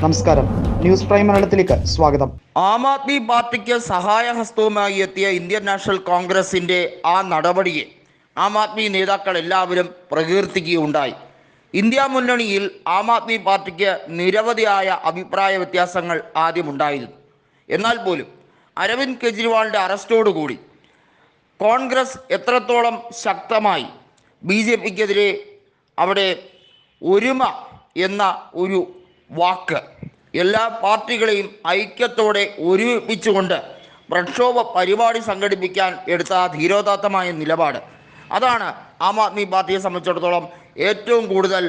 നമസ്കാരം, news prime മലയാളത്തിലേക്ക് സ്വാഗതം. ആം ആദ്മി പാർട്ടിക്ക് സഹായഹസ്തവുമായി എത്തിയ ഇന്ത്യൻ നാഷണൽ കോൺഗ്രസിൻ്റെ ആ നടപടിയെ ആം ആദ്മി നേതാക്കൾ എല്ലാവരും പ്രകീർത്തിക്കുകയുണ്ടായി. ഇന്ത്യ മുന്നണിയിൽ ആം ആദ്മി പാർട്ടിക്ക് നിരവധിയായ അഭിപ്രായ വ്യത്യാസങ്ങൾ ആദ്യമുണ്ടായിരുന്നു. എന്നാൽ പോലും അരവിന്ദ് കെജ്രിവാളിൻ്റെ അറസ്റ്റോടുകൂടി കോൺഗ്രസ് എത്രത്തോളം ശക്തമായി BJPക്കെതിരെ അവിടെ ഒരുമ എന്ന ഒരു വാക്ക് എല്ലാ പാർട്ടികളെയും ഐക്യത്തോടെ ഒരുമിപ്പിച്ചുകൊണ്ട് പ്രക്ഷോഭ പരിപാടി സംഘടിപ്പിക്കാൻ എടുത്ത ധീരോദാത്തമായ നിലപാട്, അതാണ് ആം ആദ്മി പാർട്ടിയെ സംബന്ധിച്ചിടത്തോളം ഏറ്റവും കൂടുതൽ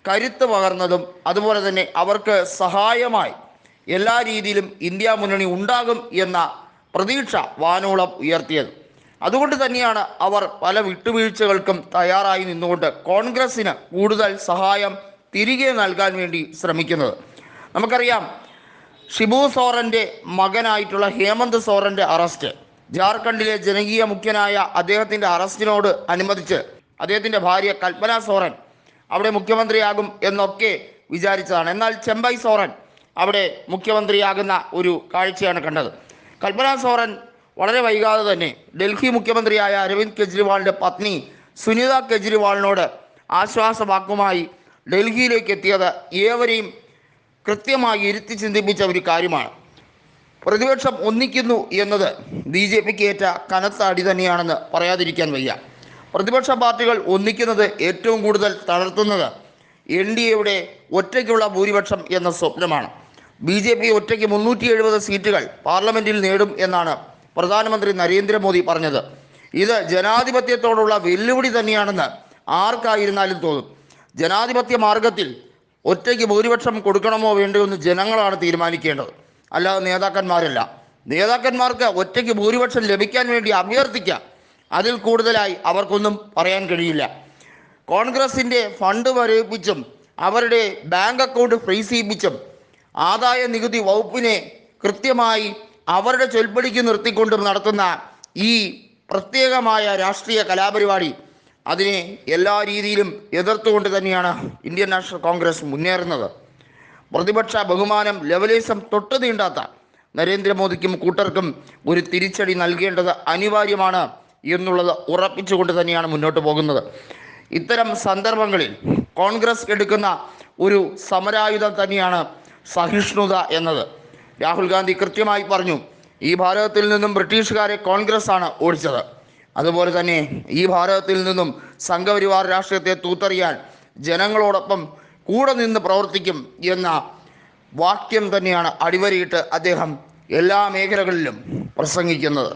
കരുത്ത് പകർന്നതും അതുപോലെ തന്നെ അവർക്ക് സഹായമായി എല്ലാ രീതിയിലും ഇന്ത്യ മുന്നണി ഉണ്ടാകും എന്ന പ്രതീക്ഷ വാനോളം ഉയർത്തിയത്. അതുകൊണ്ട് തന്നെയാണ് അവർ പല വിട്ടുവീഴ്ചകൾക്കും തയ്യാറായി നിന്നുകൊണ്ട് കോൺഗ്രസ്സിന് കൂടുതൽ സഹായം തിരികെ നൽകാൻ വേണ്ടി ശ്രമിക്കുന്നത്. നമുക്കറിയാം, ഷിബു സോറൻ്റെ മകനായിട്ടുള്ള ഹേമന്ത് സോറൻ്റെ അറസ്റ്റ്, ജാർഖണ്ഡിലെ ജനകീയ മുഖ്യനായ അദ്ദേഹത്തിൻ്റെ അറസ്റ്റിനോട് അനുബന്ധിച്ച് അദ്ദേഹത്തിൻ്റെ ഭാര്യ കൽപ്പന സോറൻ അവിടെ മുഖ്യമന്ത്രിയാകും എന്നൊക്കെ വിചാരിച്ചതാണ്. എന്നാൽ ചെമ്പൈ സോറൻ അവിടെ മുഖ്യമന്ത്രിയാകുന്ന ഒരു കാഴ്ചയാണ് കണ്ടത്. കൽപ്പന സോറൻ വളരെ വൈകാതെ തന്നെ ഡൽഹി മുഖ്യമന്ത്രിയായ അരവിന്ദ് കെജ്രിവാളിൻ്റെ പത്നി സുനിത കെജ്രിവാളിനോട് ആശ്വാസവാക്കുമായി ഡൽഹിയിലേക്ക് എത്തിയത് ഏവരെയും കൃത്യമായി ഇരുത്തി ചിന്തിപ്പിച്ച ഒരു കാര്യമാണ്. പ്രതിപക്ഷം ഒന്നിക്കുന്നു എന്നത് BJPക്ക് ഏറ്റ കനത്ത അടി തന്നെയാണെന്ന് പറയാതിരിക്കാൻ വയ്യ. പ്രതിപക്ഷ പാർട്ടികൾ ഒന്നിക്കുന്നത് ഏറ്റവും കൂടുതൽ തളർത്തുന്നത് NDAയുടെ ഒറ്റയ്ക്കുള്ള ഭൂരിപക്ഷം എന്ന സ്വപ്നമാണ്. BJP ഒറ്റയ്ക്ക് 370 സീറ്റുകൾ പാർലമെൻറ്റിൽ നേടും എന്നാണ് പ്രധാനമന്ത്രി നരേന്ദ്രമോദി പറഞ്ഞത്. ഇത് ജനാധിപത്യത്തോടുള്ള വെല്ലുവിളി തന്നെയാണെന്ന് ആർക്കായിരുന്നാലും തോന്നും. ജനാധിപത്യ മാർഗത്തിൽ ഒറ്റയ്ക്ക് ഭൂരിപക്ഷം കൊടുക്കണമോ വേണ്ടയോ എന്ന് ജനങ്ങളാണ് തീരുമാനിക്കേണ്ടത്, അല്ലാതെ നേതാക്കന്മാരല്ല. നേതാക്കന്മാർക്ക് ഒറ്റയ്ക്ക് ഭൂരിപക്ഷം ലഭിക്കാൻ വേണ്ടി അഭ്യർത്ഥിക്കാം, അതിൽ കൂടുതലായി അവർക്കൊന്നും പറയാൻ കഴിയില്ല. കോൺഗ്രസിൻ്റെ ഫണ്ട് മരവിപ്പിച്ചും അവരുടെ ബാങ്ക് അക്കൗണ്ട് ഫ്രീസ് ചെയ്യിപ്പിച്ചും ആദായ നികുതി വകുപ്പിനെ കൃത്യമായി അവരുടെ ചൊൽപ്പടിക്ക് നിർത്തിക്കൊണ്ടും നടത്തുന്ന ഈ പ്രത്യേകമായ രാഷ്ട്രീയ കലാപരിപാടി, അതിനെ എല്ലാ രീതിയിലും എതിർത്തുകൊണ്ട് തന്നെയാണ് ഇന്ത്യൻ നാഷണൽ കോൺഗ്രസ് മുന്നേറുന്നത്. പ്രതിപക്ഷ ബഹുമാനം ലെവലിസം തൊട്ട് തീണ്ടാത്ത നരേന്ദ്രമോദിക്കും കൂട്ടർക്കും ഒരു തിരിച്ചടി നൽകേണ്ടത് അനിവാര്യമാണ് എന്നുള്ളത് ഉറപ്പിച്ചുകൊണ്ട് തന്നെയാണ് മുന്നോട്ട് പോകുന്നത്. ഇത്തരം സന്ദർഭങ്ങളിൽ കോൺഗ്രസ് എടുക്കുന്ന ഒരു സമരായുധം തന്നെയാണ് സഹിഷ്ണുത എന്നത്. രാഹുൽ ഗാന്ധി കൃത്യമായി പറഞ്ഞു, ഈ ഭാരതത്തിൽ നിന്നും ബ്രിട്ടീഷുകാരെ കോൺഗ്രസ് ആണ് ഓടിച്ചത്, അതുപോലെ തന്നെ ഈ ഭാരതത്തിൽ നിന്നും സംഘപരിവാർ രാഷ്ട്രീയത്തെ തൂത്തെറിയാൻ ജനങ്ങളോടൊപ്പം കൂടെ നിന്ന് പ്രവർത്തിക്കും എന്ന വാക്യം തന്നെയാണ് അടിവരയിട്ട് അദ്ദേഹം എല്ലാ മേഖലകളിലും പ്രസംഗിക്കുന്നത്.